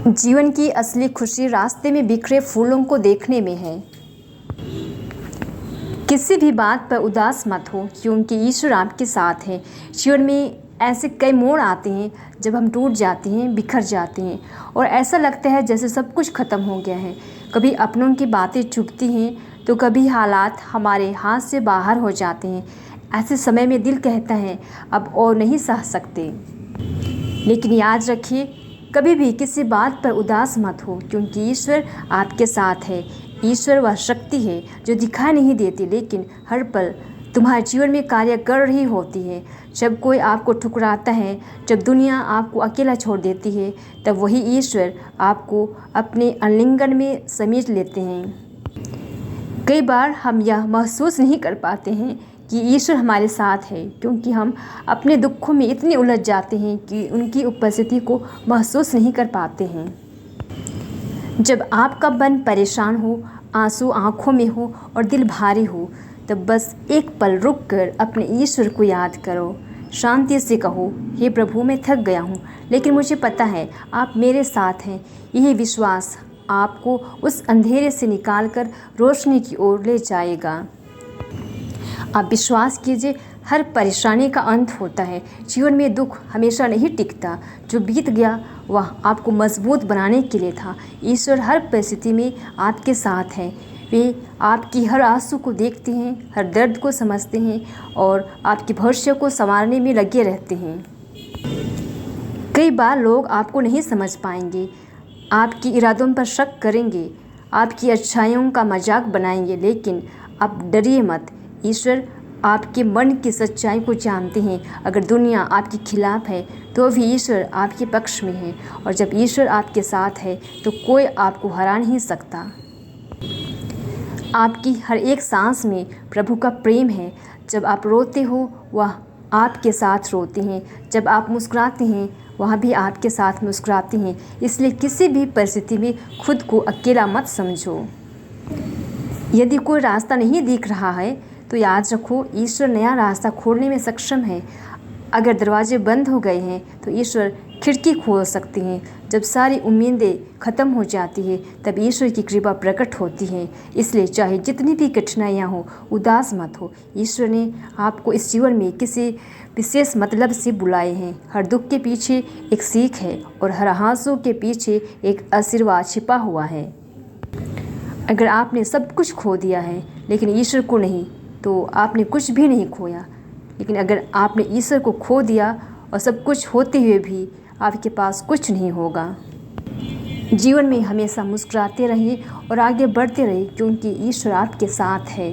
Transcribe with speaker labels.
Speaker 1: जीवन की असली खुशी रास्ते में बिखरे फूलों को देखने में है। किसी भी बात पर उदास मत हो, क्योंकि ईश्वर आपके साथ है। जीवन में ऐसे कई मोड़ आते हैं जब हम टूट जाते हैं, बिखर जाते हैं और ऐसा लगता है जैसे सब कुछ ख़त्म हो गया है। कभी अपनों की बातें चुभती हैं तो कभी हालात हमारे हाथ से बाहर हो जाते हैं। ऐसे समय में दिल कहता है अब और नहीं सह सकते। लेकिन याद रखिए, कभी भी किसी बात पर उदास मत हो, क्योंकि ईश्वर आपके साथ है। ईश्वर वह शक्ति है जो दिखाई नहीं देती लेकिन हर पल तुम्हारे जीवन में कार्य कर रही होती है। जब कोई आपको ठुकराता है, जब दुनिया आपको अकेला छोड़ देती है, तब वही ईश्वर आपको अपने आलिंगन में समेट लेते हैं। कई बार हम यह महसूस नहीं कर पाते हैं कि ईश्वर हमारे साथ है, क्योंकि हम अपने दुखों में इतने उलझ जाते हैं कि उनकी उपस्थिति को महसूस नहीं कर पाते हैं। जब आपका मन परेशान हो, आंसू आंखों में हो और दिल भारी हो, तब बस एक पल रुक कर अपने ईश्वर को याद करो। शांति से कहो, हे प्रभु, मैं थक गया हूँ, लेकिन मुझे पता है आप मेरे साथ हैं। यही विश्वास आपको उस अंधेरे से निकालकर रोशनी की ओर ले जाएगा। आप विश्वास कीजिए, हर परेशानी का अंत होता है। जीवन में दुख हमेशा नहीं टिकता। जो बीत गया वह आपको मजबूत बनाने के लिए था। ईश्वर हर परिस्थिति में आपके साथ है। वे आपकी हर आंसू को देखते हैं, हर दर्द को समझते हैं और आपके भविष्य को संवारने में लगे रहते हैं। कई बार लोग आपको नहीं समझ पाएंगे, आपके इरादों पर शक करेंगे, आपकी अच्छाइयों का मजाक बनाएंगे, लेकिन आप डरिए मत। ईश्वर आपके मन की सच्चाई को जानते हैं। अगर दुनिया आपके खिलाफ है तो भी ईश्वर आपके पक्ष में है, और जब ईश्वर आपके साथ है तो कोई आपको हरा नहीं सकता। आपकी हर एक सांस में प्रभु का प्रेम है। जब आप रोते हो वह आपके साथ रोते हैं, जब आप मुस्कुराते हैं वह भी आपके साथ मुस्कुराते हैं। इसलिए किसी भी परिस्थिति में खुद को अकेला मत समझो। यदि कोई रास्ता नहीं दिख रहा है तो याद रखो, ईश्वर नया रास्ता खोलने में सक्षम है। अगर दरवाजे बंद हो गए हैं तो ईश्वर खिड़की खोल सकते हैं। जब सारी उम्मीदें ख़त्म हो जाती है तब ईश्वर की कृपा प्रकट होती है। इसलिए चाहे जितनी भी कठिनाइयाँ हो, उदास मत हो। ईश्वर ने आपको इस जीवन में किसी विशेष मतलब से बुलाए हैं। हर दुख के पीछे एक सीख है और हर आंसू के पीछे एक आशीर्वाद छिपा हुआ है। अगर आपने सब कुछ खो दिया है लेकिन ईश्वर को नहीं, तो आपने कुछ भी नहीं खोया। लेकिन अगर आपने ईश्वर को खो दिया और सब कुछ होते हुए भी आपके पास कुछ नहीं होगा। जीवन में हमेशा मुस्कुराते रहिए और आगे बढ़ते रहिए, क्योंकि ईश्वर आपके साथ है।